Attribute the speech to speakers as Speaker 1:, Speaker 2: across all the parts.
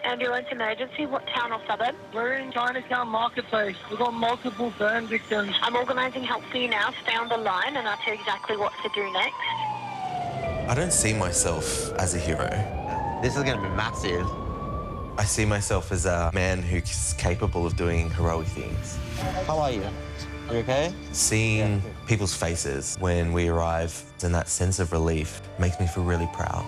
Speaker 1: Ambulance emergency, what town or suburb?
Speaker 2: We're in Chinatown Marketplace. We've got multiple burn victims.
Speaker 1: I'm organising help for you now. Stay on the line and I'll tell you exactly what to do next.
Speaker 3: I don't see myself as a hero.
Speaker 4: This is going to be massive.
Speaker 3: I see myself as a man who's capable of doing heroic things.
Speaker 4: How are you? You okay?
Speaker 3: Seeing people's faces when we arrive and that sense of relief makes me feel really proud.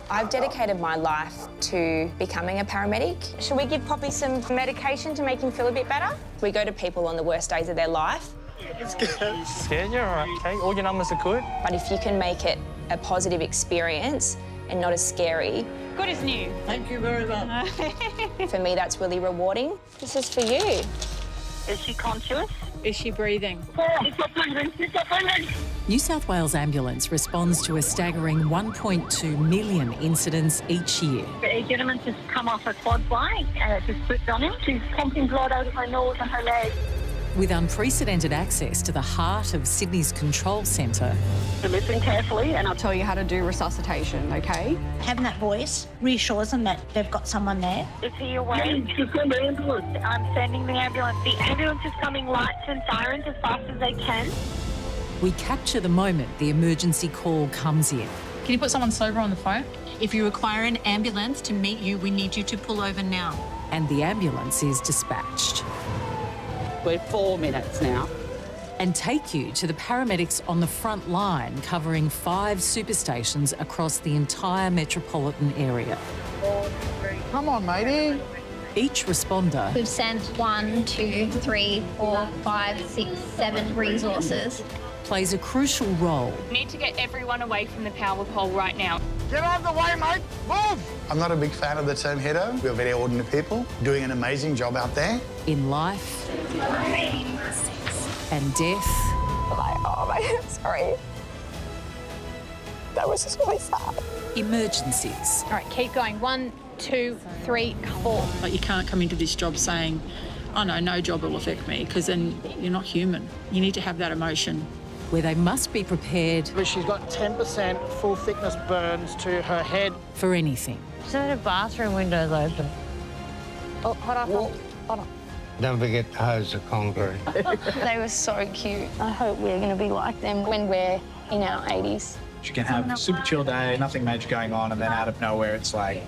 Speaker 5: I've dedicated my life to becoming a paramedic. Should we give Poppy some medication to make him feel a bit better? We go to people on the worst days of their life.
Speaker 6: Scared you? All right, okay. All your numbers are good.
Speaker 5: But if you can make it a positive experience and not as scary.
Speaker 7: Good as new.
Speaker 2: Thank you very much.
Speaker 5: For me, that's really rewarding. This is for you.
Speaker 1: Is she conscious?
Speaker 7: Is she breathing?
Speaker 2: She's not breathing. She's not breathing.
Speaker 8: New South Wales Ambulance responds to a staggering 1.2 million incidents each year.
Speaker 1: A gentleman just come off a quad bike and it just slipped on him. She's pumping blood out of her nose and her leg.
Speaker 8: With unprecedented access to the heart of Sydney's control centre.
Speaker 1: So listen carefully and I'll
Speaker 7: Tell you how to do resuscitation, okay?
Speaker 9: Having that voice reassures them that they've got someone there.
Speaker 1: Is he awake?
Speaker 2: Just send the ambulance.
Speaker 1: I'm sending the ambulance. The ambulance is coming lights and sirens as fast as they can.
Speaker 8: We capture the moment the emergency call comes in.
Speaker 7: Can you put someone sober on the phone?
Speaker 10: If you require an ambulance to meet you, we need you to pull over now.
Speaker 8: And the ambulance is dispatched.
Speaker 11: We're 4 minutes now.
Speaker 8: And take you to the paramedics on the front line, covering 5 superstations across the entire metropolitan area.
Speaker 6: Come on, matey.
Speaker 8: Each responder
Speaker 9: We've sent 1, 2, 3, 4, 5, 6, 7 resources.
Speaker 8: plays a crucial role.
Speaker 7: Need to get everyone away from the power pole right now.
Speaker 6: Get out of the way, mate. Move!
Speaker 12: I'm not a big fan of the term hero. We're very ordinary people doing an amazing job out there.
Speaker 8: In life and death.
Speaker 5: Sorry. That was just really sad.
Speaker 8: Emergencies.
Speaker 7: All right, keep going. 1, 2, 3, 4.
Speaker 10: But you can't come into this job saying, oh no job will affect me, because then you're not human. You need to have that emotion.
Speaker 8: Where they must be prepared
Speaker 6: She's got 10% full thickness burns to her head.
Speaker 8: for anything.
Speaker 9: So the bathroom window's open.
Speaker 5: Oh, hold on, hold on.
Speaker 11: Don't forget to hose the concrete.
Speaker 5: They were so cute. I hope we're going to be like them when we're in our 80s.
Speaker 6: She can have a super chill day, nothing major going on, and then out of nowhere it's like...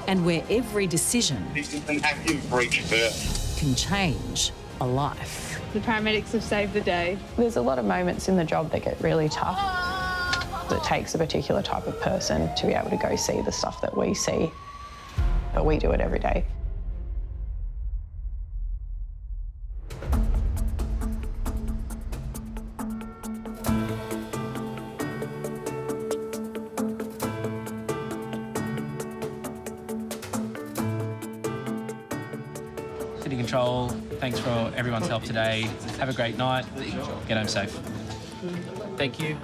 Speaker 8: And where every decision can change a life.
Speaker 7: The paramedics have saved the day.
Speaker 10: There's a lot of moments in the job that get really tough. It takes a particular type of person to be able to go see the stuff that we see, but we do it every day.
Speaker 13: City Control, thanks for everyone's help today. Have a great night. Get home safe. Thank you.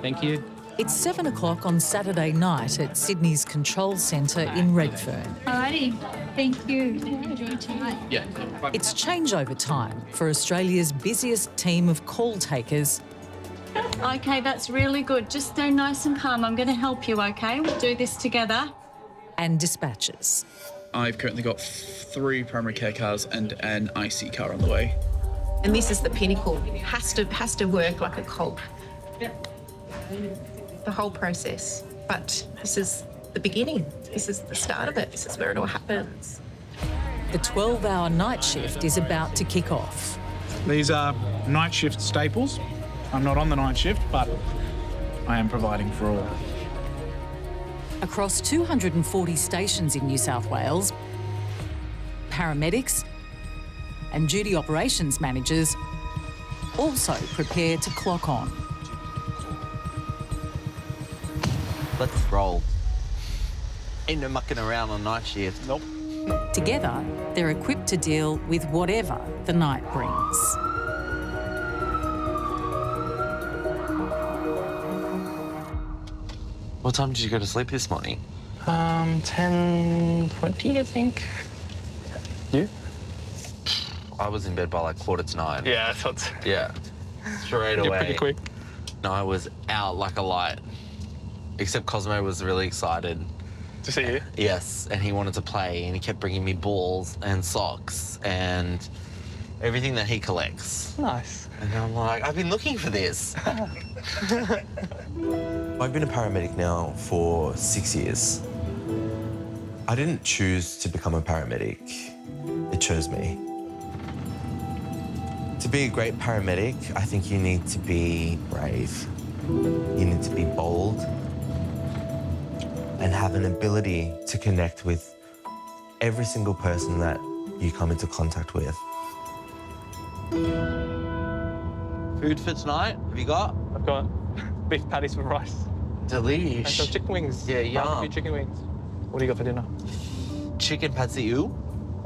Speaker 13: Thank you.
Speaker 8: It's 7 o'clock on Saturday night at Sydney's Control Centre in Redfern.
Speaker 9: Alrighty, thank you. Enjoy tonight.
Speaker 13: Yeah.
Speaker 8: It's changeover time for Australia's busiest team of call takers
Speaker 10: Okay, that's really good. Just stay nice and calm. I'm going to help you, okay? We'll do this together.
Speaker 8: and dispatches.
Speaker 14: I've currently got 3 primary care cars and an IC car on the way.
Speaker 10: And this is the pinnacle. It has to work like a cog. The whole process. But this is the beginning. This is the start of it. This is where it all happens.
Speaker 8: The 12-hour night shift is about to kick off.
Speaker 6: These are night shift staples. I'm not on the night shift, but I am providing for all.
Speaker 8: Across 240 stations in New South Wales, paramedics and duty operations managers also prepare to clock on.
Speaker 4: Let's roll. Ain't no mucking around on night shift.
Speaker 6: Nope.
Speaker 8: Together, they're equipped to deal with whatever the night brings.
Speaker 3: What time did you go to sleep this morning?
Speaker 6: 10:20, I think. You?
Speaker 3: I was in bed by like 9:15.
Speaker 6: Yeah, I thought so.
Speaker 3: Yeah. Straight
Speaker 6: You're
Speaker 3: away.
Speaker 6: pretty quick.
Speaker 4: and I was out like a light. Except Cosmo was really excited.
Speaker 15: To see you?
Speaker 4: Yes, and he wanted to play, and he kept bringing me balls and socks and everything that he collects.
Speaker 15: Nice.
Speaker 4: And I'm like, I've been looking for this.
Speaker 3: I've been a paramedic now for 6 years. I didn't choose to become a paramedic. It chose me. To be a great paramedic, I think you need to be brave. You need to be bold and have an ability to connect with every single person that you come into contact with.
Speaker 4: Food for tonight, have you got?
Speaker 15: I've got beef patties with rice.
Speaker 4: Delish.
Speaker 15: And some chicken wings.
Speaker 4: Yeah, yum.
Speaker 15: Barbecue chicken wings. What do you got for dinner?
Speaker 4: Chicken patsiu.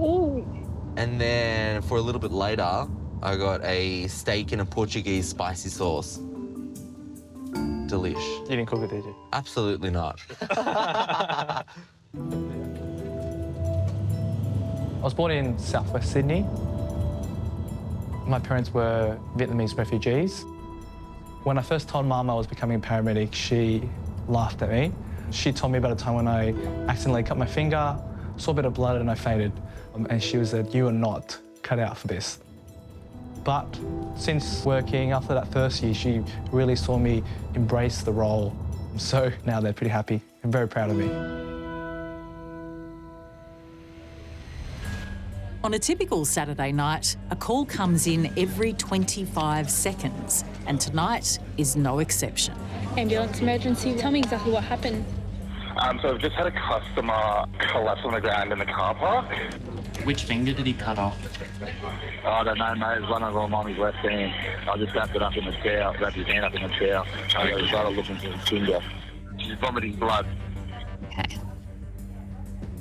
Speaker 15: Ooh.
Speaker 4: And then for a little bit later, I got a steak in a Portuguese spicy sauce. Delish.
Speaker 15: You didn't cook it, did you?
Speaker 4: Absolutely not.
Speaker 15: I was born in southwest Sydney. My parents were Vietnamese refugees. When I first told Mum I was becoming a paramedic, she laughed at me. She told me about a time when I accidentally cut my finger, saw a bit of blood, and I fainted. And she said, "You are not cut out for this." But since working after that first year, she really saw me embrace the role. So now they're pretty happy and very proud of me.
Speaker 8: On a typical Saturday night, a call comes in every 25 seconds, and tonight is no exception.
Speaker 7: Ambulance emergency. Tell me exactly what happened.
Speaker 2: So I've just had a customer collapse on the ground in the car park.
Speaker 13: Which finger did he cut off?
Speaker 2: I don't know, mate. It was one of them on his left hand. I just wrapped it up in the chair, wrapped his hand up in the chair. I started looking for his finger. She's vomiting blood.
Speaker 7: Okay.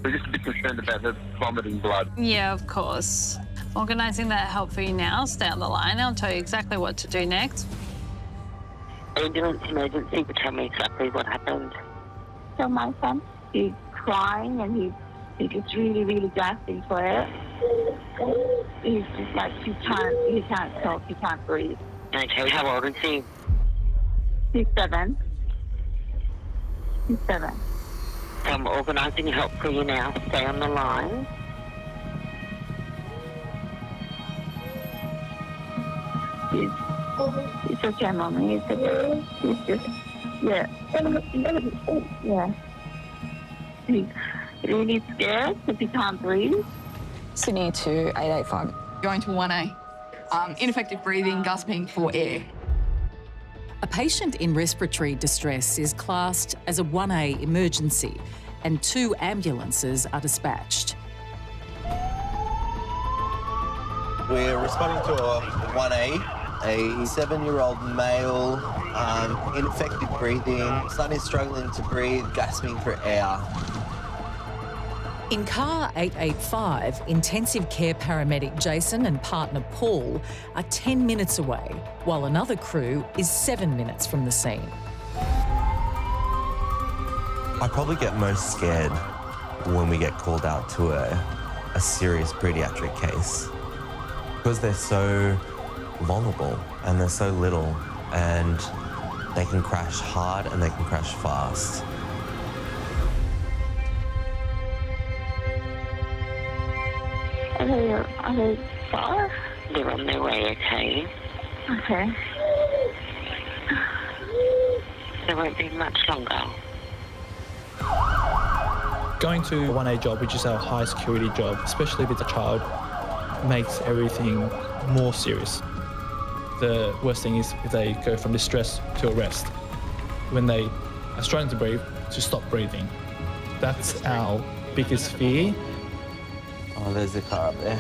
Speaker 2: We're just a bit concerned about her vomiting blood.
Speaker 16: Yeah, of course. Organising that help for you now. Stay on the line. I'll tell you exactly what to do next.
Speaker 1: Ambulance emergency, but tell me exactly what happened. So my son, he's crying and he's just really, really gasping for it. He's just like, he can't talk, he can't breathe. Okay, how old is he? He's 7. He's 7. I'm organising help for you now. Stay on the line. It's okay, Mommy. It's okay. It's just, yeah. Yeah. He's really scared because he can't breathe.
Speaker 17: Sydney to 885. Going to 1A. Ineffective breathing, gasping for air.
Speaker 8: A patient in respiratory distress is classed as a 1A emergency, and 2 ambulances are dispatched.
Speaker 3: We're responding to a 1A, a 7-year-old male, ineffective breathing, son is struggling to breathe, gasping for air.
Speaker 8: In car 885, intensive care paramedic Jason and partner Paul are 10 minutes away, while another crew is 7 minutes from the scene.
Speaker 3: I probably get most scared when we get called out to a serious pediatric case because they're so vulnerable and they're so little and they can crash hard and they can crash fast.
Speaker 1: Are they far? They're on their way, okay? Okay. They won't be much longer.
Speaker 15: Going to a 1A job, which is our high security job, especially with a child, makes everything more serious. The worst thing is if they go from distress to arrest. When they are struggling to breathe, to stop breathing. That's our biggest fear.
Speaker 4: Oh, there's the car up there.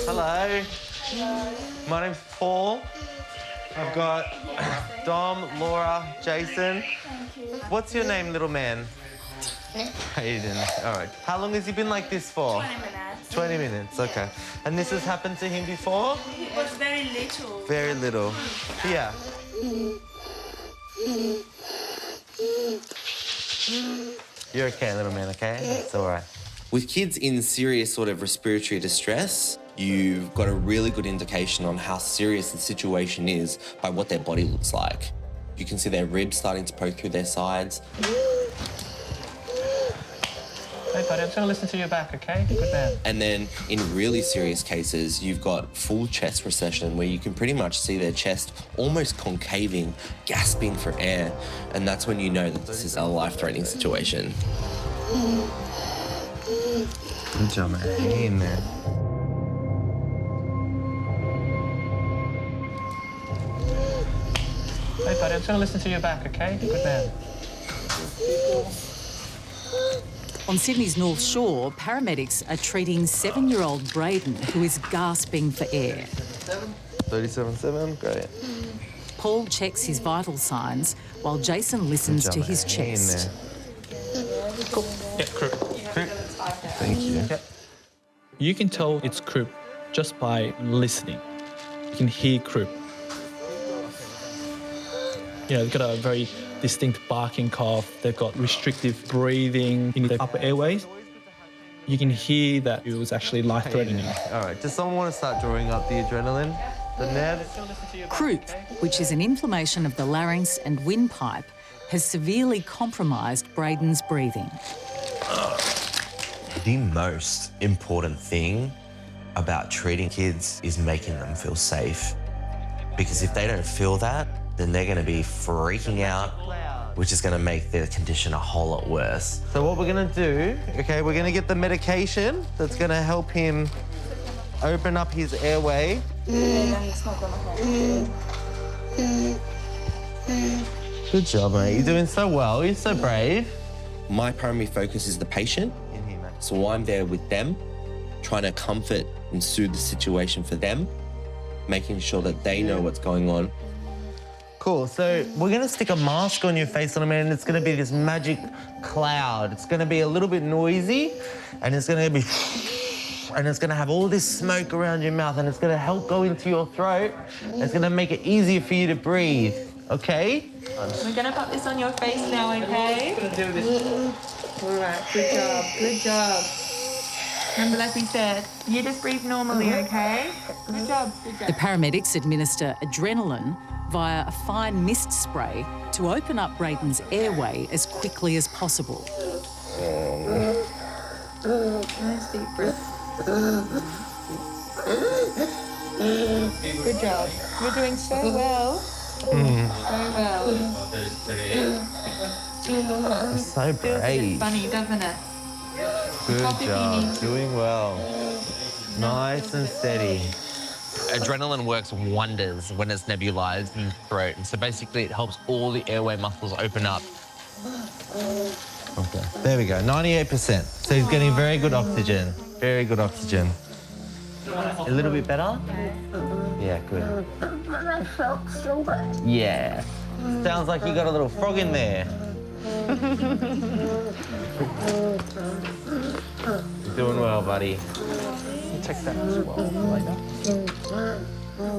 Speaker 3: Hello. My name's Paul. I've got Dom, Laura, Jason. What's your name, little man? Hayden. All right. How long has he been like this for?
Speaker 18: 20 minutes.
Speaker 3: 20 minutes, okay. And this has happened to him before?
Speaker 18: He was very little.
Speaker 3: Very little. Yeah. You're okay, little man, okay? It's all right. With kids in serious sort of respiratory distress, you've got a really good indication on how serious the situation is by what their body looks like. You can see their ribs starting to poke through their sides.
Speaker 15: Hey, buddy, I'm just going to listen to your back, okay? Good man.
Speaker 3: And then in really serious cases, you've got full chest recession where you can pretty much see their chest almost concaving, gasping for air. And that's when you know that this is a life-threatening situation. Good job, man. Hang in there.
Speaker 15: Hey, buddy, I'm just going to listen to your back, okay? Good man.
Speaker 8: On Sydney's North Shore, paramedics are treating 7-year-old Braden, who is gasping for air.
Speaker 3: 37.7, great.
Speaker 8: Paul checks his vital signs while Jason listens to his chest.
Speaker 15: Yeah, croup.
Speaker 3: Thank you.
Speaker 15: Yep. You can tell it's croup just by listening. You can hear croup. You know, they've got a very distinct barking cough. They've got restrictive breathing in the upper airways. You can hear that it was actually life-threatening.
Speaker 3: All right, does someone want to start drawing up the adrenaline? The nerves?
Speaker 8: Croup, which is an inflammation of the larynx and windpipe, has severely compromised Braden's breathing.
Speaker 3: The most important thing about treating kids is making them feel safe. Because if they don't feel that, then they're going to be freaking out, which is going to make their condition a whole lot worse. So what we're going to do, okay, we're going to get the medication that's going to help him open up his airway. Good job, mate. You're doing so well. You're so brave. My primary focus is the patient, so I'm there with them, trying to comfort and soothe the situation for them, making sure that they know what's going on. Cool, so we're gonna stick a mask on your face in a minute, and it's gonna be this magic cloud. It's gonna be a little bit noisy, and it's gonna be, and it's gonna have all this smoke around your mouth, and it's gonna help go into your throat. It's gonna make it easier for you to breathe, okay?
Speaker 18: We're gonna put this on your face now, okay?
Speaker 15: Gonna do this.
Speaker 18: All right, good job, good job. Remember, like we said, you just breathe normally, okay? Good job, good job.
Speaker 8: The paramedics administer adrenaline via a fine mist spray to open up Braden's airway as quickly as possible.
Speaker 18: Nice deep breath. Good job. You're doing so well. So well.
Speaker 3: You're so brave.
Speaker 18: Funny, doesn't it?
Speaker 3: Good job, doing well. Nice and steady.
Speaker 4: Adrenaline works wonders when it's nebulized in the throat. And so basically it helps all the airway muscles open up.
Speaker 3: Okay, there we go, 98%. So he's getting very good oxygen. Very good oxygen. A little bit better? Yeah, good.
Speaker 1: I felt so good.
Speaker 3: Yeah. Sounds like you got a little frog in there. You're doing well, buddy.
Speaker 15: Check that as well later.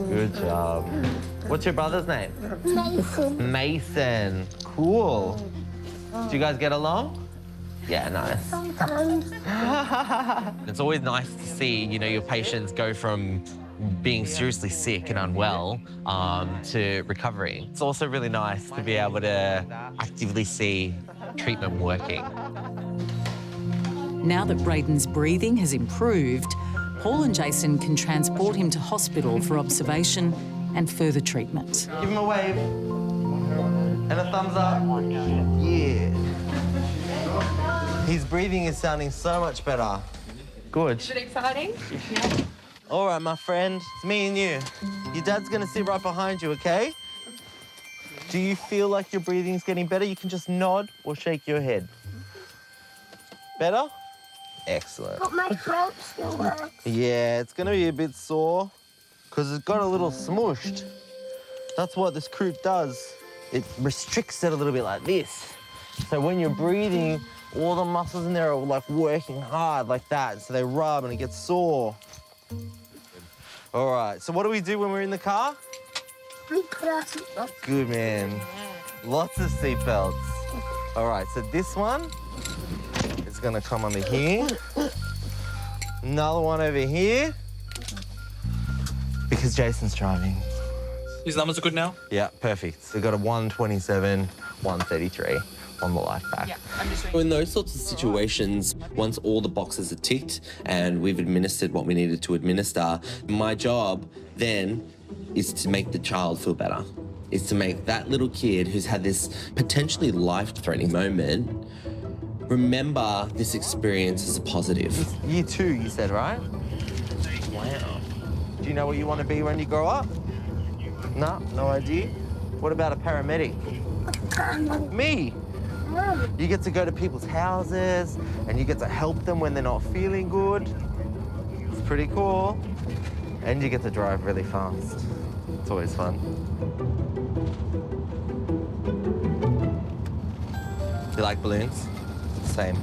Speaker 3: Good job. What's your brother's name?
Speaker 1: Mason.
Speaker 3: Mason. Cool. Do you guys get along? Yeah, nice.
Speaker 1: Sometimes.
Speaker 4: It's always nice to see, you know, your patients go from being seriously sick and unwell to recovery. It's also really nice to be able to actively see treatment working.
Speaker 8: Now that Braden's breathing has improved, Paul and Jason can transport him to hospital for observation and further treatment.
Speaker 3: Give him a wave. And a thumbs up. Yeah. His breathing is sounding so much better. Good.
Speaker 18: Is it exciting?
Speaker 3: All right, my friend, it's me and you. Your dad's gonna sit right behind you, okay? Do you feel like your breathing's getting better? You can just nod or shake your head. Better? Excellent.
Speaker 1: But my throat still hurts.
Speaker 3: Yeah, it's gonna be a bit sore because it's got a little smooshed. That's what this croup does. It restricts it a little bit like this. So when you're breathing, all the muscles in there are like working hard like that. So they rub and it gets sore. All right, so what do we do when we're in the car?
Speaker 1: We put our seatbelts.
Speaker 3: Good, man. Lots of seatbelts. All right, so this one gonna come under here. Another one over here. Because Jason's driving.
Speaker 15: His numbers are good now?
Speaker 3: Yeah, perfect. We've got a 127, 133 on the life pack.
Speaker 5: Yeah, I'm just
Speaker 4: In those sorts of situations, once all the boxes are ticked and we've administered what we needed to administer, my job then is to make the child feel better. Is to make that little kid who's had this potentially life-threatening moment remember this experience as a positive.
Speaker 3: Year 2, you said, right? Wow. Do you know what you want to be when you grow up? No idea? What about a paramedic? Me. You get to go to people's houses and you get to help them when they're not feeling good. It's pretty cool. And you get to drive really fast. It's always fun. You like balloons? Same.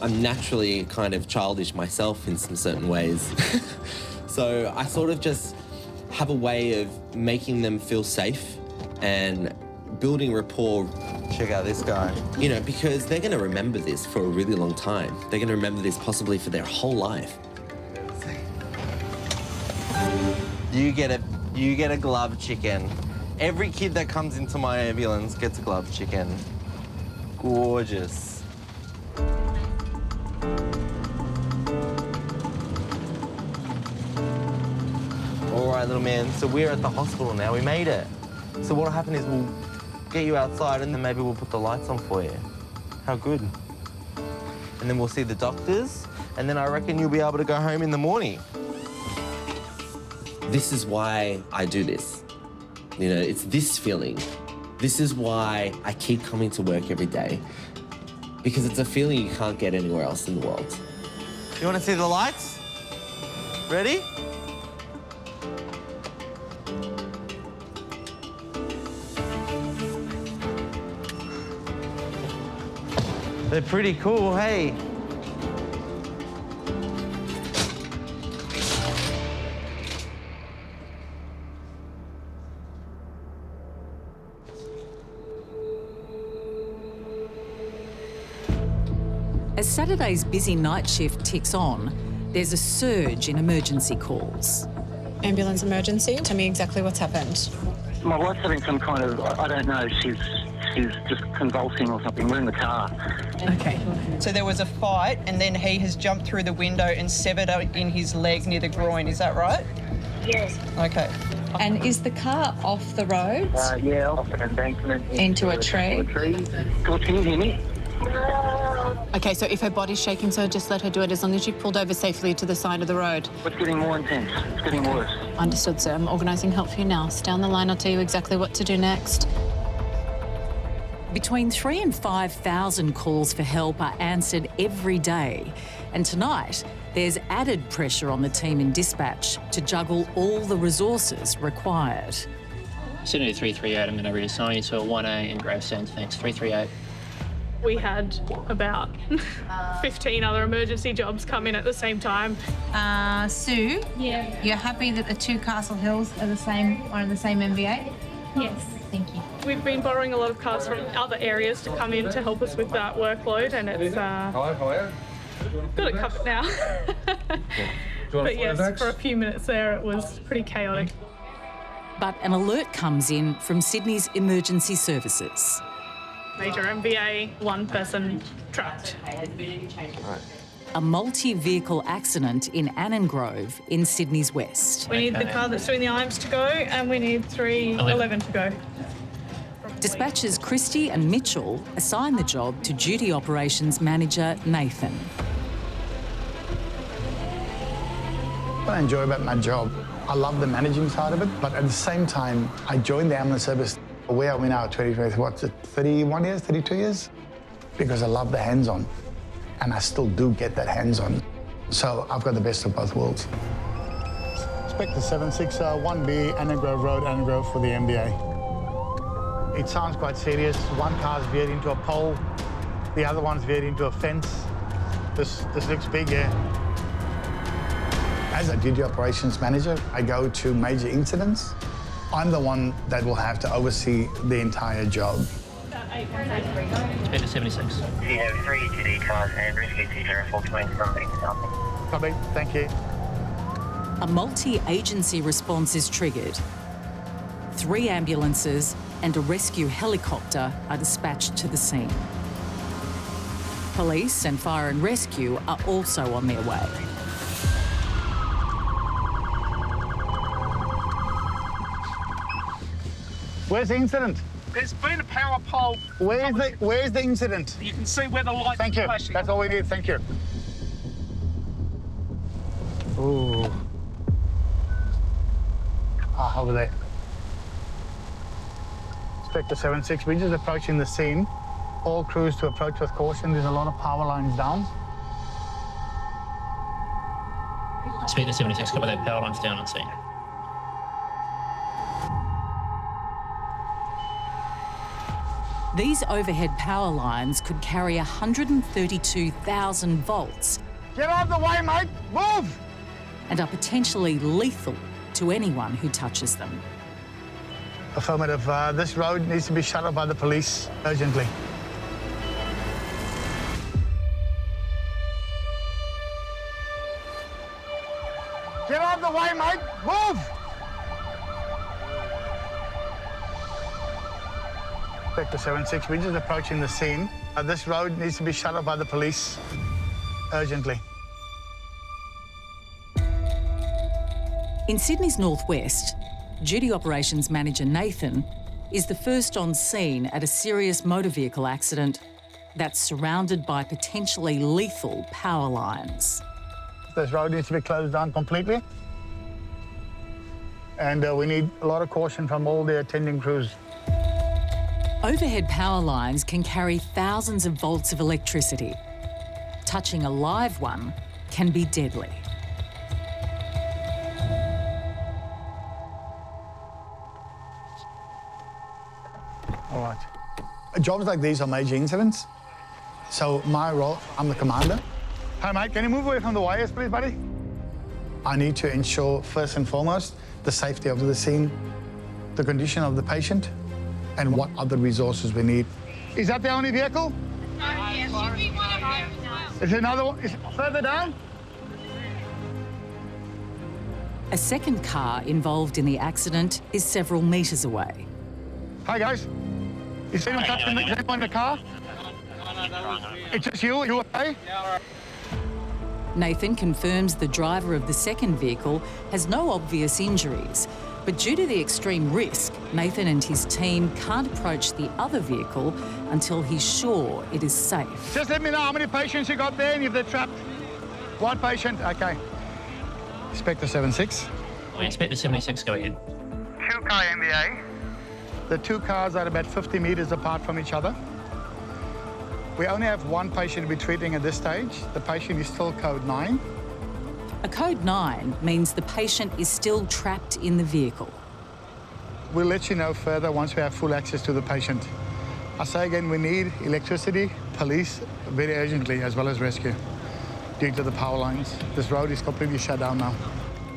Speaker 4: I'm naturally kind of childish myself in some certain ways. So I sort of just have a way of making them feel safe and building rapport.
Speaker 3: Check out this guy.
Speaker 4: You know, because they're going to remember this for a really long time. They're going to remember this possibly for their whole life.
Speaker 3: You get a glove chicken. Every kid that comes into my ambulance gets a glove chicken. Gorgeous. All right, little man, so we're at the hospital now. We made it. So what'll happen is we'll get you outside and then maybe we'll put the lights on for you. How good. And then we'll see the doctors, and then I reckon you'll be able to go home in the morning.
Speaker 4: This is why I do this. You know, it's this feeling. This is why I keep coming to work every day. Because it's a feeling you can't get anywhere else in the world.
Speaker 3: You want to see the lights? Ready? They're pretty cool, hey?
Speaker 8: As Saturday's busy night shift ticks on, there's a surge in emergency calls.
Speaker 10: Ambulance emergency. Tell me exactly what's happened.
Speaker 2: My wife's having some kind of, I don't know, she's just convulsing or something. We're in the car.
Speaker 10: Okay. So there was a fight and then he has jumped through the window and severed in his leg near the groin, is that right?
Speaker 1: Yes.
Speaker 10: Okay.
Speaker 17: And is the car off the road?
Speaker 2: Yeah, off an embankment.
Speaker 17: Into a tree?
Speaker 2: George, can you hear me?
Speaker 19: Okay, so if her body's shaking, so just let her do it as long as you've pulled over safely to the side of the road.
Speaker 2: It's getting more intense. It's getting worse.
Speaker 19: Understood, sir. I'm organising help for you now. Stay on the line, I'll tell you exactly what to do next.
Speaker 8: Between 3,000 and 5,000 calls for help are answered every day. And tonight, there's added pressure on the team in dispatch to juggle all the resources required.
Speaker 13: Sydney 338, I'm going to reassign you to a 1A in Gravesend, thanks. 338.
Speaker 7: We had about 15 other emergency jobs come in at the same time.
Speaker 17: Sue?
Speaker 7: Yeah.
Speaker 17: You're happy that the two Castle Hills are the same MVA?
Speaker 7: Yes.
Speaker 17: Thank you.
Speaker 7: We've been borrowing a lot of cars from other areas to come in to help us with that workload, and it's got it covered now. But yes, for a few minutes there, it was pretty chaotic.
Speaker 8: But an alert comes in from Sydney's emergency services.
Speaker 7: Major MVA, one person trapped.
Speaker 8: A multi-vehicle accident in Annangrove in Sydney's west.
Speaker 7: We need the car that's doing the IMS to go, and we need 311 to go.
Speaker 8: Dispatchers Christie and Mitchell assign the job to Duty Operations Manager Nathan.
Speaker 12: What I enjoy about my job, I love the managing side of it, but at the same time, I joined the ambulance service where are we now, 31 years, 32 years? Because I love the hands-on, and I still do get that hands-on. So I've got the best of both worlds. Inspector 761B, Annangrove Road, Annangrove for the MBA. It sounds quite serious. One car's veered into a pole, the other one's veered into a fence. This looks big, yeah. As a duty operations manager, I go to major incidents. I'm the one that will have to oversee the entire job.
Speaker 13: Speed to 76.
Speaker 20: You have 3 GD cars and rescue 204 from
Speaker 12: Copy, thank you.
Speaker 8: A multi-agency response is triggered. 3 ambulances and a rescue helicopter are dispatched to the scene. Police and fire and rescue are also on their way.
Speaker 12: Where's the incident?
Speaker 6: There's been a power pole.
Speaker 12: Where's the incident?
Speaker 6: You can see where the light
Speaker 12: Thank
Speaker 6: is
Speaker 12: you.
Speaker 6: flashing.
Speaker 12: That's all we need. Thank you. Ooh. Over there. Inspector 76, we're just approaching the scene. All crews to approach with caution. There's a lot of power lines down.
Speaker 13: Speed to 76, cover that power lines down on scene.
Speaker 8: These overhead power lines could carry 132,000 volts.
Speaker 12: Get out of the way, mate! Move!
Speaker 8: And are potentially lethal to anyone who touches them.
Speaker 12: Affirmative. This road needs to be shut off by the police urgently. Get out of the way, mate! Move! Inspector 76, we're just approaching the scene. This road needs to be shut off by the police urgently.
Speaker 8: In Sydney's northwest, Duty Operations Manager Nathan is the first on scene at a serious motor vehicle accident that's surrounded by potentially lethal power lines.
Speaker 12: This road needs to be closed down completely. And we need a lot of caution from all the attending crews.
Speaker 8: Overhead power lines can carry thousands of volts of electricity. Touching a live one can be deadly.
Speaker 12: All right. Jobs like these are major incidents. So my role, I'm the commander. Hi, mate, can you move away from the wires, please, buddy? I need to ensure, first and foremost, the safety of the scene, the condition of the patient, and what other resources we need. Is that the only vehicle? Is there another one? Is it further down?
Speaker 8: A second car involved in the accident is several metres away.
Speaker 12: Hi, guys. Is anyone touching anyone in the car? It's just you? You okay?
Speaker 8: Nathan confirms the driver of the second vehicle has no obvious injuries, but due to the extreme risk, Nathan and his team can't approach the other vehicle until he's sure it is safe.
Speaker 12: Just let me know how many patients you got there and if they're trapped. One patient, okay. Inspector 76.
Speaker 13: Inspector 76, go ahead.
Speaker 12: 2-car MBA. The 2 cars are about 50 metres apart from each other. We only have one patient to be treating at this stage. The patient is still code 9.
Speaker 8: A code 9 means the patient is still trapped in the vehicle.
Speaker 12: We'll let you know further once we have full access to the patient. I say again, we need electricity, police, very urgently, as well as rescue, due to the power lines. This road is completely shut down now.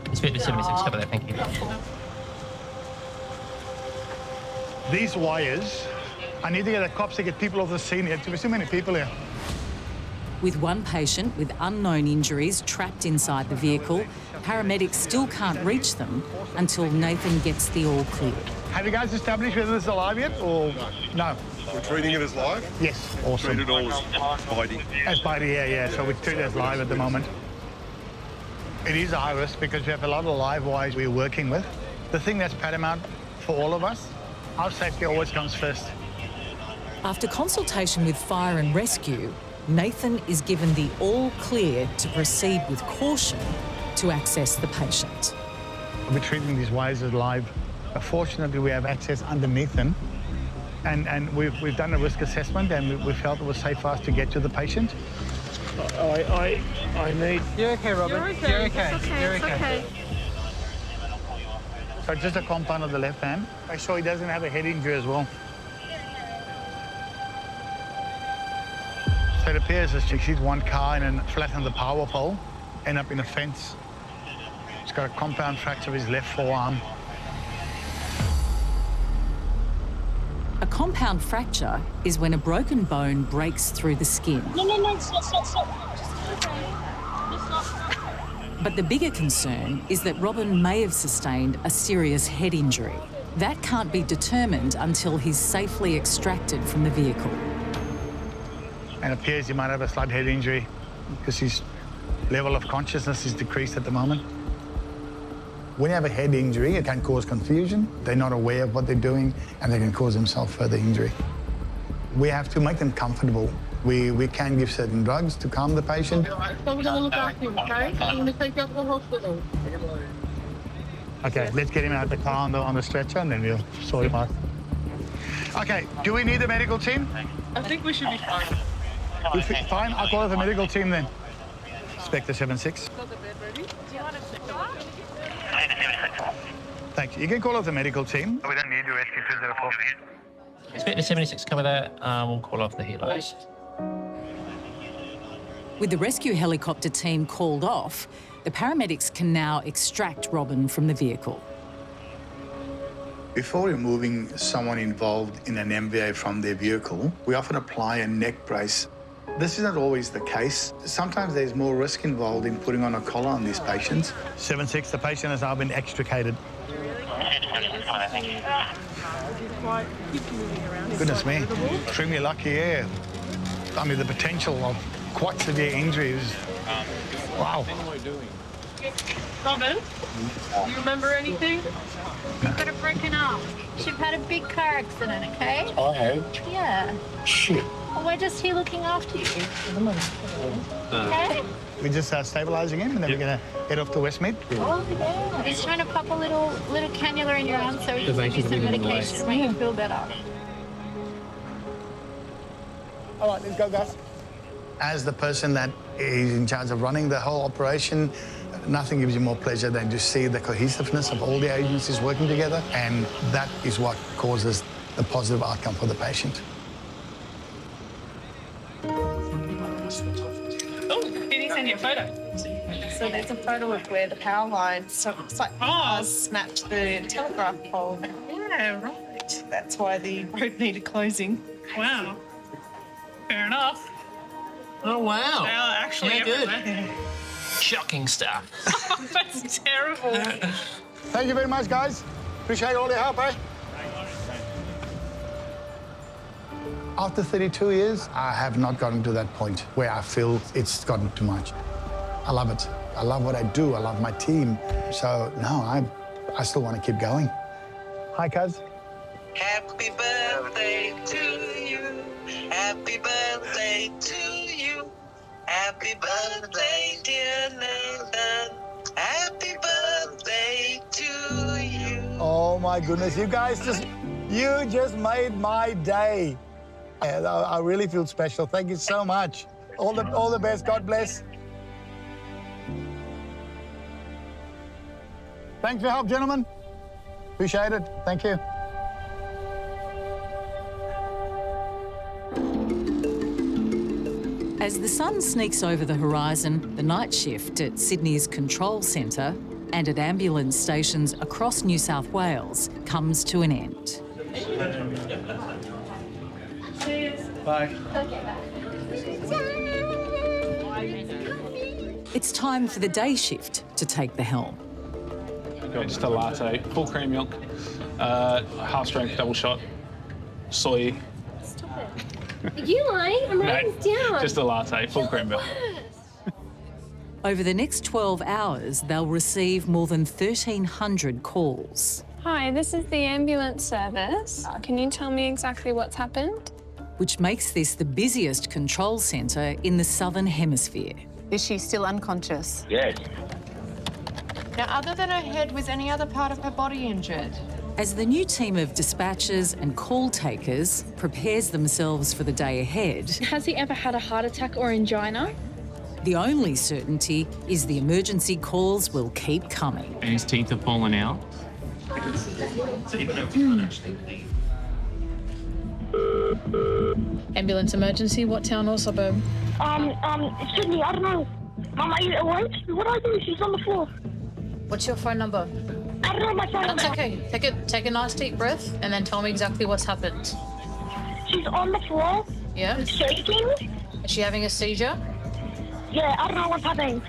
Speaker 13: Inspector 76, cover that, thank you.
Speaker 12: These wires, I need to get the cops to get people off the scene here. There's too many people here.
Speaker 8: With one patient with unknown injuries trapped inside the vehicle, paramedics still can't reach them until Nathan gets the all clear.
Speaker 12: Have you guys established whether this is alive yet or no?
Speaker 21: We're treating it as live?
Speaker 12: Yes, awesome.
Speaker 21: Treated all as bitey.
Speaker 12: As bitey, yeah. So we treat it as live at the moment. It is a high risk because we have a lot of live wires we're working with. The thing that's paramount for all of us, our safety always comes first.
Speaker 8: After consultation with fire and rescue, Nathan is given the all clear to proceed with caution to access the patient.
Speaker 12: We're treating these wires as live. Fortunately, we have access underneath them. And we've done a risk assessment and we felt it was safe for us to get to the patient. I need...
Speaker 15: You're okay, Robert.
Speaker 7: You're okay.
Speaker 15: You're okay.
Speaker 7: It's okay.
Speaker 15: You're
Speaker 7: It's
Speaker 15: okay.
Speaker 12: So just a compound of the left hand. Make sure he doesn't have a head injury as well. So it appears as she hit one car and then flattened the power pole, end up in a fence. He's got a compound fracture of his left forearm.
Speaker 8: A compound fracture is when a broken bone breaks through the skin.
Speaker 1: No, stop.
Speaker 8: But the bigger concern is that Robin may have sustained a serious head injury. That can't be determined until he's safely extracted from the vehicle.
Speaker 12: And it appears he might have a slight head injury because his level of consciousness is decreased at the moment. When you have a head injury, it can cause confusion. They're not aware of what they're doing and they can cause themselves further injury. We have to make them comfortable. We can give certain drugs to calm the patient.
Speaker 1: I'm gonna look after him, okay? I'm gonna take you up to the hospital.
Speaker 12: Okay, let's get him out the car on the stretcher and then we'll sort him out. Okay, do we need the medical team?
Speaker 7: I think we should be fine.
Speaker 12: We're fine, I'll call it the medical team then. Spectre 76. Thank you. You can call it the medical team. We don't need to rescue 204.
Speaker 13: Inspector 76, cover that. We'll call off the helos.
Speaker 8: With the rescue helicopter team called off, the paramedics can now extract Robin from the vehicle.
Speaker 12: Before removing someone involved in an MVA from their vehicle, we often apply a neck brace. This is not always the case. Sometimes there's more risk involved in putting on a collar on these patients. 7-6, the patient has now been extricated. Goodness me, extremely lucky, yeah. I mean, the potential of quite severe injuries. Wow.
Speaker 7: Robin, you remember anything?
Speaker 9: You've got a broken arm. You've had a big car accident, okay?
Speaker 12: I have?
Speaker 9: Yeah.
Speaker 12: Shit.
Speaker 9: Well, we're just here looking after you. Okay?
Speaker 12: We're just stabilising him and then we're going to head off to Westmead.
Speaker 9: Oh, yeah. He's trying to pop a little cannula in your arm so he can give you some medication to make you feel better.
Speaker 12: All right, let's go, guys. As the person that is in charge of running the whole operation, nothing gives you more pleasure than to see the cohesiveness of all the agencies working together, and that is what causes the positive outcome for the patient.
Speaker 7: Oh, did he send you a photo?
Speaker 11: So there's a photo of where the power line, so it looks like cars snapped the telegraph pole.
Speaker 7: Yeah, right.
Speaker 11: That's why the road needed closing.
Speaker 7: Wow. Fair enough.
Speaker 13: Oh, wow.
Speaker 7: Now, actually,
Speaker 13: Yeah, good.
Speaker 7: everywhere.
Speaker 13: Shocking stuff.
Speaker 7: That's terrible.
Speaker 12: Thank you very much, guys. Appreciate all your help, eh? After 32 years, I have not gotten to that point where I feel it's gotten too much. I love it. I love what I do. I love my team. So, no, I still want to keep going. Hi, cuz.
Speaker 22: Happy birthday to you. Happy birthday to you. Happy birthday, dear Nathan. Happy birthday to you.
Speaker 12: Oh, my goodness. You just made my day. And I really feel special. Thank you so much. All the best. God bless. Thanks for your help, gentlemen. Appreciate it. Thank you.
Speaker 8: As the sun sneaks over the horizon, the night shift at Sydney's control centre and at ambulance stations across New South Wales comes to an end.
Speaker 15: Bye.
Speaker 8: It's time for the day shift to take the helm.
Speaker 15: Got just a latte, full cream milk, half strength double shot, soy.
Speaker 9: You lying? I'm writing this down.
Speaker 15: Just a latte, full cream milk.
Speaker 8: Over the next 12 hours, they'll receive more than 1,300 calls.
Speaker 23: Hi, this is the ambulance service. Can you tell me exactly what's happened?
Speaker 8: Which makes this the busiest control centre in the Southern Hemisphere.
Speaker 19: Is she still unconscious?
Speaker 2: Yes.
Speaker 11: Now, other than her head, was any other part of her body injured?
Speaker 8: As the new team of dispatchers and call takers prepares themselves for the day ahead,
Speaker 23: Has he ever had a heart attack or angina?
Speaker 8: the only certainty is the emergency calls will keep coming.
Speaker 13: And his teeth have fallen out.
Speaker 16: Ambulance emergency, what town or suburb?
Speaker 1: Sydney, I don't know. Mum, are you awake? What do I do? She's on the floor.
Speaker 16: What's your phone number?
Speaker 1: I don't know my phone number.
Speaker 16: That's okay. Take a nice deep breath and then tell me exactly what's happened.
Speaker 1: She's on the floor.
Speaker 19: Yeah.
Speaker 1: Shaking.
Speaker 19: Is she having a seizure?
Speaker 1: Yeah, I don't know what's happening.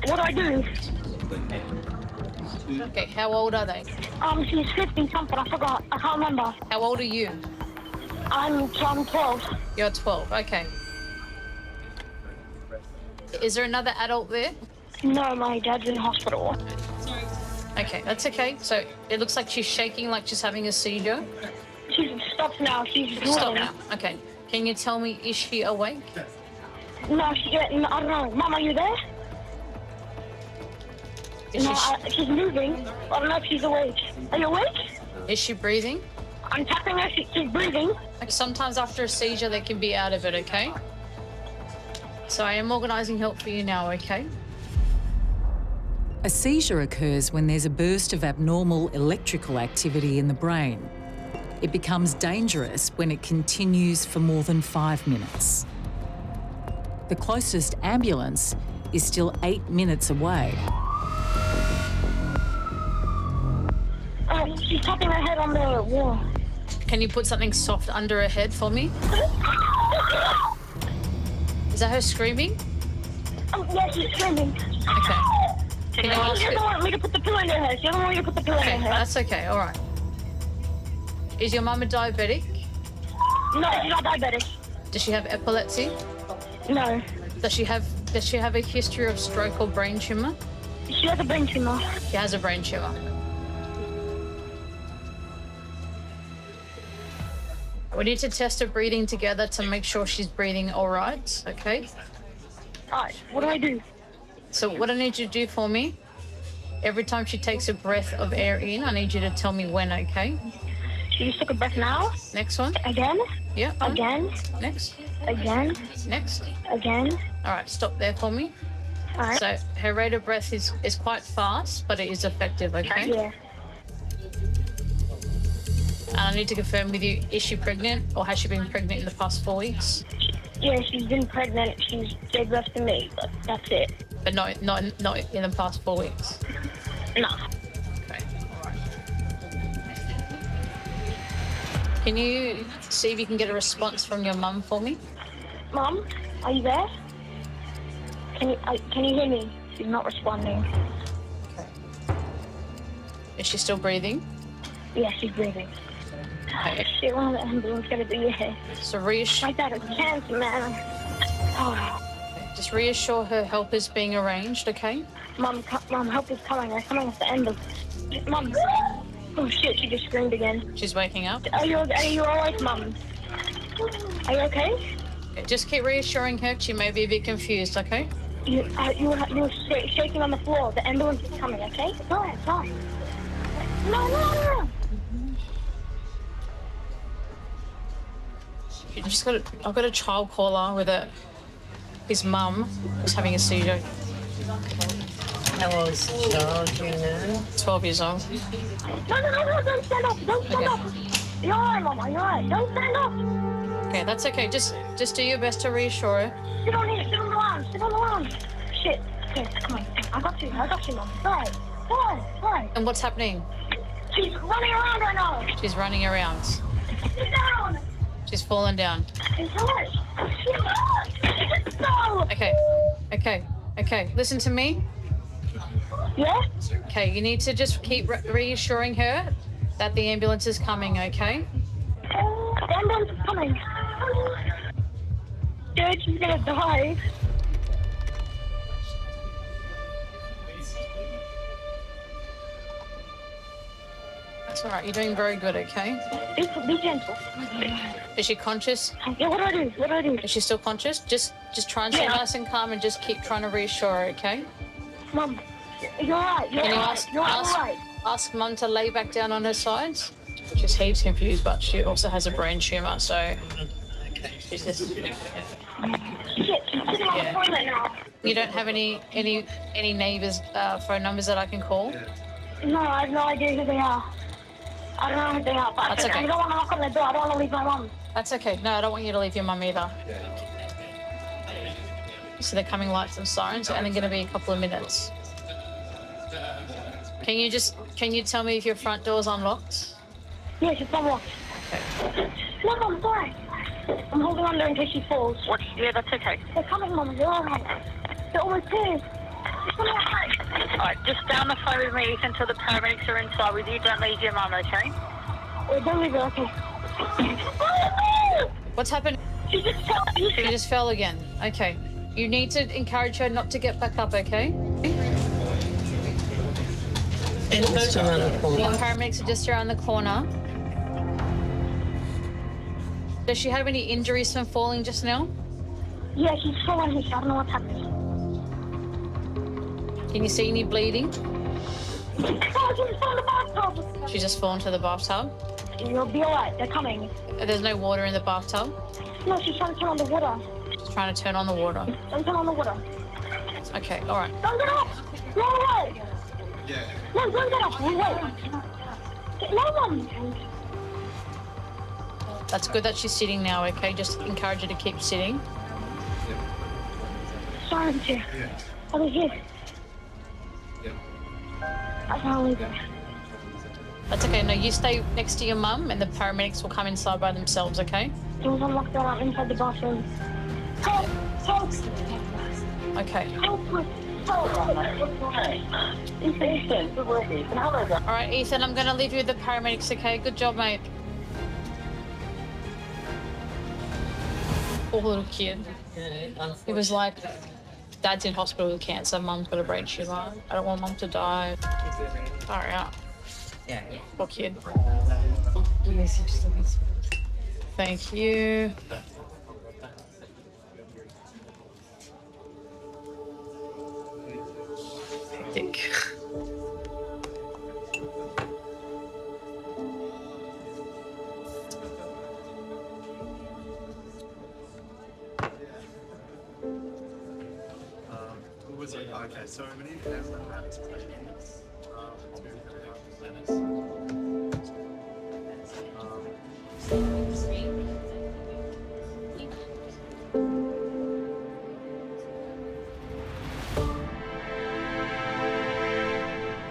Speaker 1: What do I do?
Speaker 19: Okay, how old are they?
Speaker 1: She's 50 something, I forgot. I can't remember.
Speaker 19: How old are you?
Speaker 1: I'm 12.
Speaker 19: You're 12, okay. Is there another adult there?
Speaker 1: No, my dad's in hospital.
Speaker 19: Okay, that's okay. So it looks like she's shaking like she's having a seizure.
Speaker 1: She stops now. She's
Speaker 19: Stop now. Okay. Can you tell me, is she awake?
Speaker 1: No, I don't know. Mom, are you there? She's moving. I don't know if she's awake. Are you awake?
Speaker 19: Is she breathing?
Speaker 1: I'm tapping her. She's breathing.
Speaker 19: Like sometimes after a seizure, they can be out of it, okay? So I am organising help for you now, okay?
Speaker 8: A seizure occurs when there's a burst of abnormal electrical activity in the brain. It becomes dangerous when it continues for more than 5 minutes. The closest ambulance is still 8 minutes away.
Speaker 1: She's tapping her head on the wall.
Speaker 19: Can you put something soft under her head for me? Is that her screaming?
Speaker 1: Yeah, she's screaming.
Speaker 19: Okay. Can you ask
Speaker 1: She
Speaker 19: her?
Speaker 1: doesn't want me to put the pillow in her head. She doesn't want me to put the pillow in her
Speaker 19: Okay,
Speaker 1: head.
Speaker 19: that's okay, all right. Is your mum a diabetic?
Speaker 1: No, she's not diabetic.
Speaker 19: Does she have epilepsy?
Speaker 1: No.
Speaker 19: Does she have a history of stroke or brain tumour?
Speaker 1: She has a brain tumour.
Speaker 19: She has a brain tumour. We need to test her breathing together to make sure she's breathing all right, okay?
Speaker 1: Alright, what do I do?
Speaker 19: So what I need you to do for me, every time she takes a breath of air in, I need you to tell me when, okay?
Speaker 1: She just took a breath now.
Speaker 19: Next one.
Speaker 1: Again.
Speaker 19: Yeah.
Speaker 1: Again.
Speaker 19: Next.
Speaker 1: Again.
Speaker 19: Next.
Speaker 1: Again.
Speaker 19: All right, stop there for me.
Speaker 1: All right.
Speaker 19: So her rate of breath is quite fast, but it is effective, okay?
Speaker 1: Yeah.
Speaker 19: And I need to confirm with you, is she pregnant or has she been pregnant in the past 4 weeks?
Speaker 1: Yeah, she's been pregnant. She's gave birth to me, but that's it.
Speaker 19: But not in the past 4 weeks?
Speaker 1: No.
Speaker 19: Okay. Can you see if you can get a response from your mum for me?
Speaker 1: Mom, are you there? Can you hear me? She's not responding.
Speaker 19: Is she still breathing?
Speaker 1: Yeah, she's breathing.
Speaker 19: Okay.
Speaker 1: Shit, one of the ambulance gonna be here.
Speaker 19: So reassure.
Speaker 1: My dad has cancer, man. Oh.
Speaker 19: Just reassure her help is being arranged, okay?
Speaker 1: Mom, help is coming. They're coming at the end of. Mom. Oh shit! She just screamed again.
Speaker 19: She's waking up.
Speaker 1: Are you alright, Mom? Are you okay?
Speaker 19: Okay, just keep reassuring her. She may be a bit confused, okay?
Speaker 1: You were shaking on the floor. The ambulance is coming, okay? It's alright, it's alright. No.
Speaker 19: I've got a child caller with his mum who's having a seizure.
Speaker 5: How old is the child, do you know?
Speaker 19: 12 years old.
Speaker 1: No, don't stand up, don't stand up. You're alright, Mama, you're alright. Don't stand up.
Speaker 19: Okay, that's okay. Just do your best to reassure her.
Speaker 1: Sit on here, sit on the lounge. Shit. Okay, come on. I got you, Mom. Alright.
Speaker 19: And what's happening?
Speaker 1: She's running around right now.
Speaker 19: She's running around.
Speaker 1: Sit down.
Speaker 19: She's fallen down.
Speaker 1: It's alright. No.
Speaker 19: Okay. Listen to me.
Speaker 1: Yeah?
Speaker 19: Okay, you need to just keep reassuring her that the ambulance is coming, okay?
Speaker 1: The ambulance is coming. Dude, she's gonna die.
Speaker 19: That's all right. You're doing very good, okay?
Speaker 1: Be gentle.
Speaker 19: Is she conscious?
Speaker 1: Yeah, what do I do?
Speaker 19: Is she still conscious? Just try and stay nice and calm and just keep trying to reassure her, okay?
Speaker 1: Mom, you're alright.
Speaker 19: Can you ask Mum to lay back down on her sides? She's heaps confused, but she also has a brain tumour, so she's just.
Speaker 1: Shit, she's sitting on the toilet now.
Speaker 19: You don't have any neighbours' phone numbers that I can call?
Speaker 1: No, I have no idea who they are. I don't know who they are, but
Speaker 19: That's okay.
Speaker 1: I don't want to knock on their door. I don't want to leave my mum.
Speaker 19: That's okay. No, I don't want you to leave your mum either. So they're coming lights and sirens, and they're going to be a couple of minutes. Can you tell me if your front door's unlocked?
Speaker 1: Yes, it's unlocked.
Speaker 19: Okay.
Speaker 1: No, Mum, sorry. I'm holding on there in case she falls.
Speaker 2: What? Yeah, that's okay.
Speaker 1: They're coming, Mum. They're all right. They're almost here.
Speaker 2: Alright, just down the phone with me until the paramedics are inside with you. Don't leave your mum, okay?
Speaker 1: Don't leave her, okay.
Speaker 19: What's happened?
Speaker 1: She just fell.
Speaker 19: She just fell again. Okay. You need to encourage her not to get back up, okay? The paramedics are just around the corner. Does she have any injuries from falling just now?
Speaker 1: Yeah, she's fallen here. I don't know what's happening.
Speaker 19: Can you see any bleeding?
Speaker 1: Oh, she just fell in the bathtub.
Speaker 19: She just fell into the bathtub?
Speaker 1: You'll be all right. They're coming.
Speaker 19: There's no water in the bathtub?
Speaker 1: No, she's trying to turn on the water.
Speaker 19: She's trying to turn on the water.
Speaker 1: Don't turn on the water.
Speaker 19: Okay, all right.
Speaker 1: Don't get up! No, away!
Speaker 21: Yeah.
Speaker 1: No, don't get up. Wait. No one.
Speaker 19: That's good that she's sitting now, okay? Just encourage her to keep sitting.
Speaker 1: Sorry, dear.
Speaker 21: Yeah.
Speaker 1: Over here.
Speaker 21: Yeah.
Speaker 1: I can't leave her.
Speaker 19: That's okay. No, you stay next to your mum and the paramedics will come inside by themselves, okay?
Speaker 1: Don't unlock that out inside the bathroom. Help! Help!
Speaker 19: Okay.
Speaker 1: Help! Help! Ethan.
Speaker 19: All right, Ethan, I'm going to leave you with the paramedics, okay? Good job, mate. Poor little kid. He was like, Dad's in hospital with cancer, Mum's got a brain tumor. I don't want Mum to die. Far out. Yeah. Poor kid. Thank you. Hectic.
Speaker 21: Was it? Okay, so we need to have some matters, please.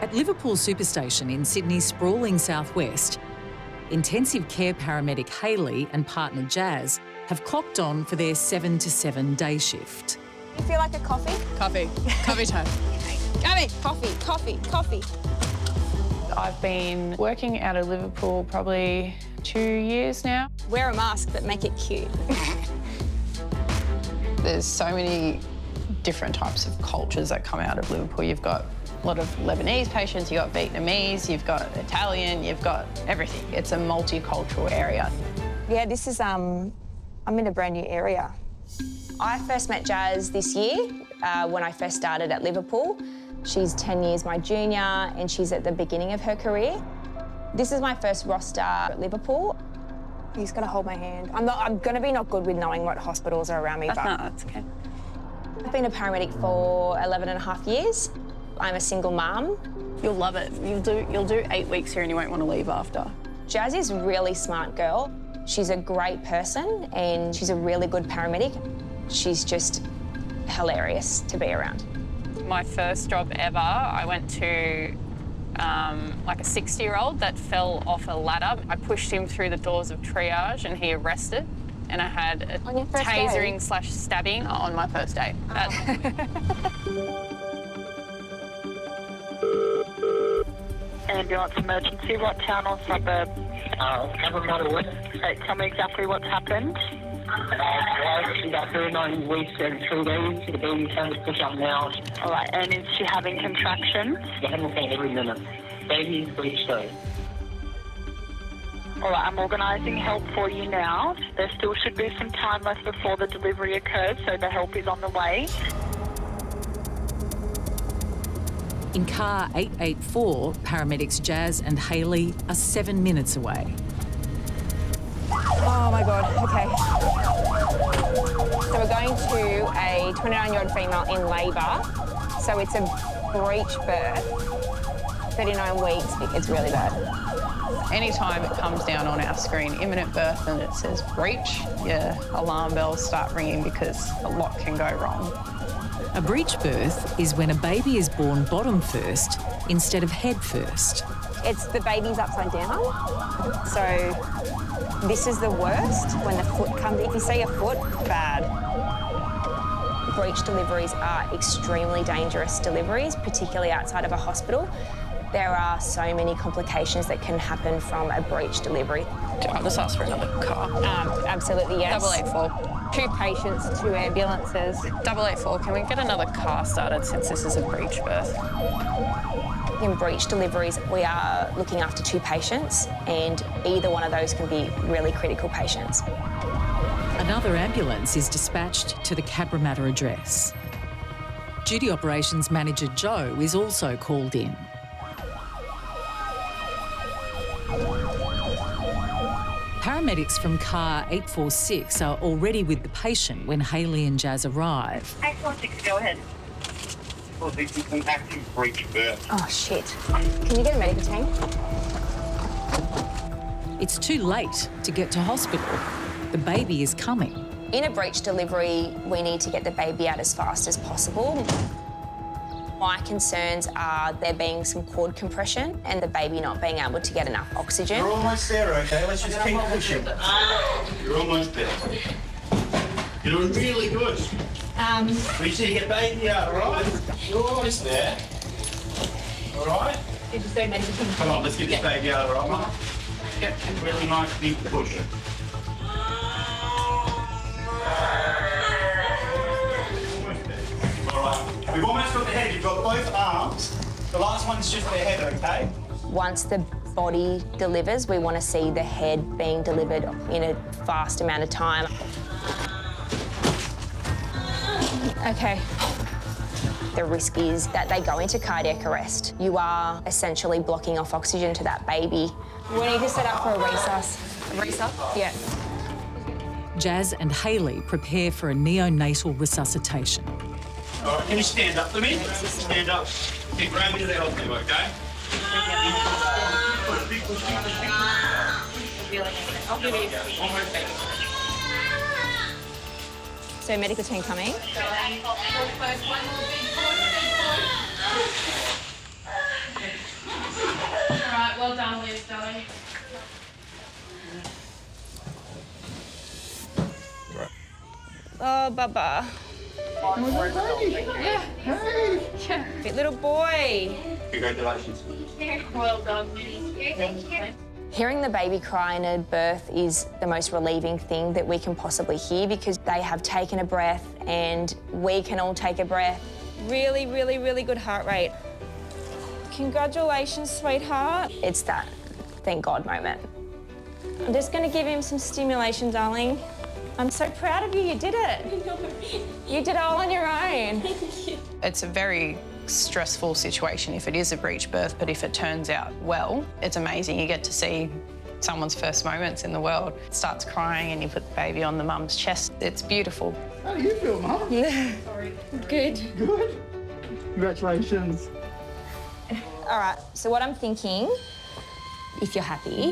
Speaker 8: At Liverpool Superstation in Sydney's sprawling southwest, intensive care paramedic Hayley and partner Jazz have clocked on for their 7 to 7 day shift.
Speaker 17: You feel like a coffee?
Speaker 4: Coffee. Coffee time.
Speaker 17: Coffee.
Speaker 10: I've been working out of Liverpool probably 2 years now.
Speaker 17: Wear a mask, but make it cute.
Speaker 10: There's so many different types of cultures that come out of Liverpool. You've got a lot of Lebanese patients, you've got Vietnamese, you've got Italian, you've got everything. It's a multicultural area.
Speaker 17: Yeah, this is, I'm in a brand new area. I first met Jazz this year when I first started at Liverpool. She's 10 years my junior and she's at the beginning of her career. This is my first roster at Liverpool. He's gonna hold my hand. I'm gonna be not good with knowing what hospitals are around me.
Speaker 4: That's okay.
Speaker 17: I've been a paramedic for 11 and a half years. I'm a single mum.
Speaker 4: You'll love it. You'll do 8 weeks here and you won't want to leave after.
Speaker 17: Jazz is a really smart girl. She's a great person and she's a really good paramedic. She's just hilarious to be around.
Speaker 4: My first job ever, I went to like a 60-year-old that fell off a ladder. I pushed him through the doors of triage and he arrested. And I had a tasering / stabbing on my first day.
Speaker 2: Ambulance emergency, what town or suburb? Okay, tell me exactly what's happened.
Speaker 20: She's got 39 weeks and 3 days. The baby's trying to push up now.
Speaker 2: All right, and is she having contractions?
Speaker 20: They're having pain every minute. Baby's breached though.
Speaker 2: All right, I'm organising help for you now. There still should be some time left before the delivery occurs, so the help is on the way.
Speaker 8: In car 884, paramedics Jazz and Hayley are 7 minutes away.
Speaker 17: Oh my God, okay. So we're going to a 29-year-old female in labour. So it's a breech birth, 39 weeks, it's really bad.
Speaker 10: Anytime it comes down on our screen, imminent birth, and it says breech, your alarm bells start ringing because a lot can go wrong.
Speaker 8: A breech birth is when a baby is born bottom first instead of head first.
Speaker 17: It's the baby's upside down. So this is the worst when the foot comes. If you see a foot, bad. Breech deliveries are extremely dangerous deliveries, particularly outside of a hospital. There are so many complications that can happen from a breech delivery.
Speaker 10: I'll just ask for another car.
Speaker 17: Absolutely, yes.
Speaker 10: 884.
Speaker 17: 2 patients, 2 ambulances.
Speaker 4: 884, can we get another car started since this is a breech birth?
Speaker 17: In breech deliveries, we are looking after 2 patients, and either one of those can be really critical patients.
Speaker 8: Another ambulance is dispatched to the Cabramatta address. Duty Operations Manager Joe is also called in. Paramedics from car 846 are already with the patient when Hayley and Jazz arrive.
Speaker 20: 846, go ahead. 846 is an active breech birth.
Speaker 17: Oh, shit. Can you get a medical team?
Speaker 8: It's too late to get to hospital. The baby is coming.
Speaker 17: In a breech delivery, we need to get the baby out as fast as possible. My concerns are there being some cord compression and the baby not being able to get enough oxygen.
Speaker 21: You're almost there, okay? Let's just keep pushing. You're almost there. You're doing really good. We just need to get baby out, all right? You're almost there. All right?
Speaker 17: Did you say medical team?
Speaker 21: Come on, let's get this baby out, all right, Mum? Get a really nice big push. All right. We've almost got the head. You've got both arms. The last one's just the head, okay?
Speaker 17: Once the body delivers, we want to see the head being delivered in a fast amount of time. Okay. The risk is that they go into cardiac arrest. You are essentially blocking off oxygen to that baby. We need to set up for a resus.
Speaker 10: A resus?
Speaker 17: Yeah.
Speaker 8: Jazz and Hayley prepare for a neonatal resuscitation.
Speaker 21: All right, can you stand up for me? Stand up. Keep grabbing to help you, okay?
Speaker 17: So medical team coming.
Speaker 19: All right, well done, Liz, darling.
Speaker 17: Oh, Baba.
Speaker 19: Yeah.
Speaker 21: Hey.
Speaker 17: Yeah. Little boy.
Speaker 21: Congratulations.
Speaker 19: Well done.
Speaker 17: Hearing the baby cry in a birth is the most relieving thing that we can possibly hear because they have taken a breath and we can all take a breath. Really, really, really good heart rate. Congratulations, sweetheart. It's that thank God moment. I'm just going to give him some stimulation, darling. I'm so proud of you. You did it. You did it all on your own.
Speaker 10: It's a very stressful situation if it is a breech birth, but if it turns out well, it's amazing. You get to see someone's first moments in the world. It starts crying and you put the baby on the mum's chest. It's beautiful.
Speaker 21: How do you feel, Mum?
Speaker 17: Yeah. Good.
Speaker 21: Good? Congratulations.
Speaker 17: All right, so what I'm thinking, if you're happy,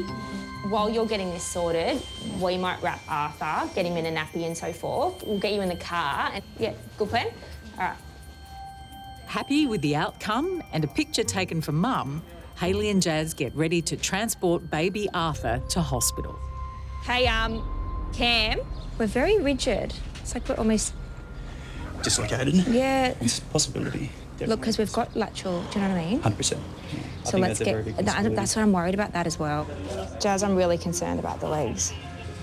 Speaker 17: while you're getting this sorted, we might wrap Arthur, get him in a nappy and so forth. We'll get you in the car. And, yeah, good plan? All right.
Speaker 8: Happy with the outcome and a picture taken for Mum, Hayley and Jazz get ready to transport baby Arthur to hospital.
Speaker 17: Hey, Cam, we're very rigid. It's like we're almost...
Speaker 21: Dislocated?
Speaker 17: Yeah.
Speaker 21: It's a possibility. Definitely.
Speaker 17: Look, because we've got lateral, do you know what I mean?
Speaker 21: 100%.
Speaker 17: So let's get... That's what I'm worried about that as well. Jazz, I'm really concerned about the legs.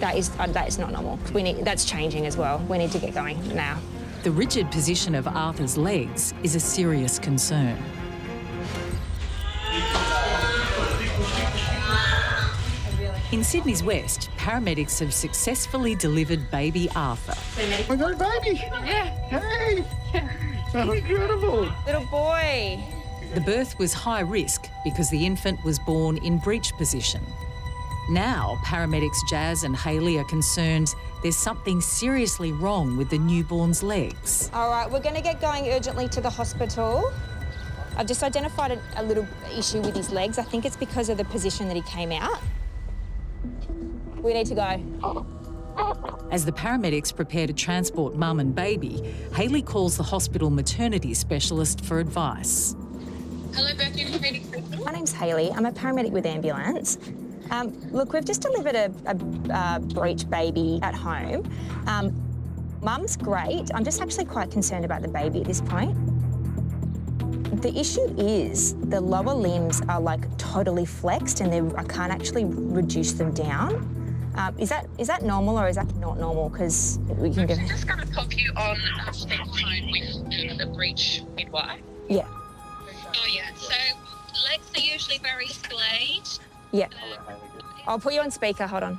Speaker 17: That is not normal. That's changing as well. We need to get going now.
Speaker 8: The rigid position of Arthur's legs is a serious concern. In Sydney's West, paramedics have successfully delivered baby Arthur.
Speaker 21: I got a baby!
Speaker 17: Yeah.
Speaker 21: Hey! That's incredible!
Speaker 17: Little boy!
Speaker 8: The birth was high risk because the infant was born in breech position. Now, paramedics Jazz and Hayley are concerned there's something seriously wrong with the newborn's legs.
Speaker 17: All right, we're going to get going urgently to the hospital. I've just identified a little issue with his legs. I think it's because of the position that he came out. We need to go.
Speaker 8: As the paramedics prepare to transport mum and baby, Hayley calls the hospital maternity specialist for advice.
Speaker 9: Hello, Beth.
Speaker 17: My name's Hayley. I'm a paramedic with ambulance. Look, we've just delivered a breech baby at home. Mum's great. I'm just actually quite concerned about the baby at this point. The issue is the lower limbs are like totally flexed and I can't actually reduce them down. Is that normal or is that not normal? Because we can
Speaker 9: I'm just going to pop you on speakerphone with the breech midwife.
Speaker 17: Yeah.
Speaker 9: Oh, yeah. So legs are usually very splayed.
Speaker 17: Yeah. I'll put you on speaker. Hold on.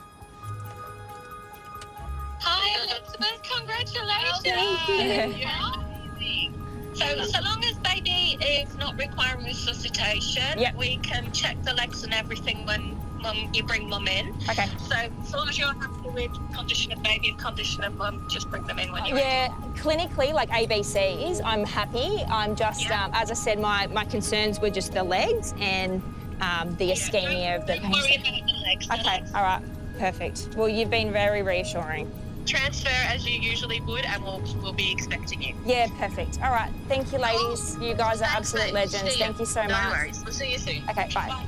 Speaker 9: Hi, Elizabeth. Congratulations.
Speaker 17: Thank you.
Speaker 9: So long as baby is not requiring resuscitation, we can check the legs and everything when you bring mum in.
Speaker 17: Okay.
Speaker 9: So as long as you're happy with condition of baby and condition of mum, just bring them in when you're
Speaker 17: Yeah, clinically, like ABCs, I'm happy. I'm just, as I said, my concerns were just the legs and the ischemia of the patient.
Speaker 9: Don't worry about the legs.
Speaker 17: Okay, all right, perfect. Well, you've been very reassuring.
Speaker 9: Transfer as you usually would, and we'll be expecting you.
Speaker 17: Yeah, perfect. All right, thank you, ladies. You guys are absolute legends. Thank you so much.
Speaker 9: No worries. We'll see you soon.
Speaker 17: Okay, bye.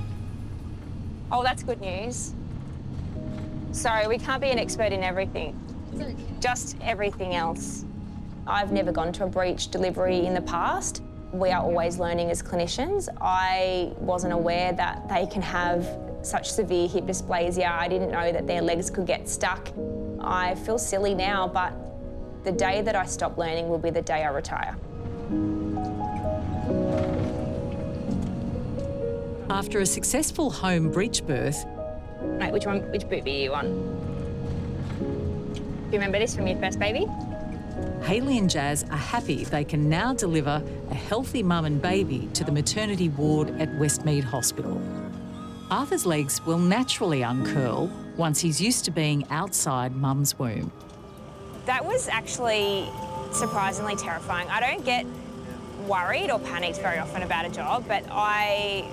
Speaker 17: Oh, that's good news. Sorry, we can't be an expert in everything. Just everything else. I've never gone to a breech delivery in the past. We are always learning as clinicians. I wasn't aware that they can have such severe hip dysplasia. I didn't know that their legs could get stuck. I feel silly now, but the day that I stop learning will be the day I retire.
Speaker 8: After a successful home breech birth...
Speaker 17: Mate, which boob are you on? Do you remember this from your first baby?
Speaker 8: Hayley and Jazz are happy they can now deliver a healthy mum and baby to the maternity ward at Westmead Hospital. Arthur's legs will naturally uncurl once he's used to being outside mum's womb.
Speaker 17: That was actually surprisingly terrifying. I don't get worried or panicked very often about a job, but I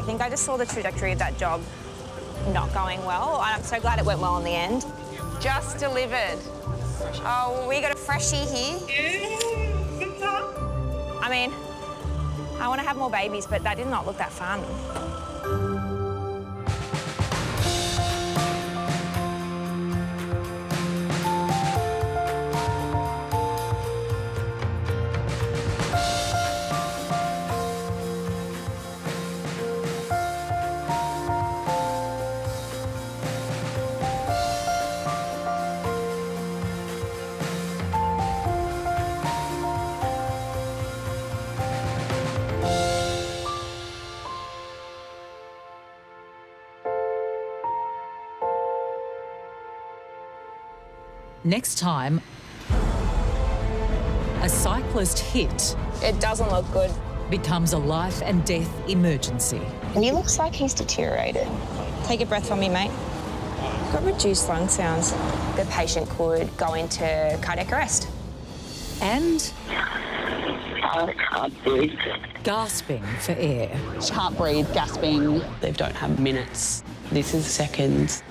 Speaker 17: think I just saw the trajectory of that job not going well. I'm so glad it went well in the end. Just delivered. Oh, we got a freshie here. I mean, I want to have more babies, but that did not look that fun.
Speaker 8: Next time, a cyclist hit.
Speaker 17: It doesn't look good.
Speaker 8: Becomes a life and death emergency.
Speaker 17: He looks like he's deteriorated. Take a breath from me, mate. Got reduced lung sounds. The patient could go into cardiac arrest.
Speaker 8: And
Speaker 1: I can't breathe.
Speaker 8: Gasping for air.
Speaker 3: She can't breathe, gasping. They don't have minutes. This is seconds.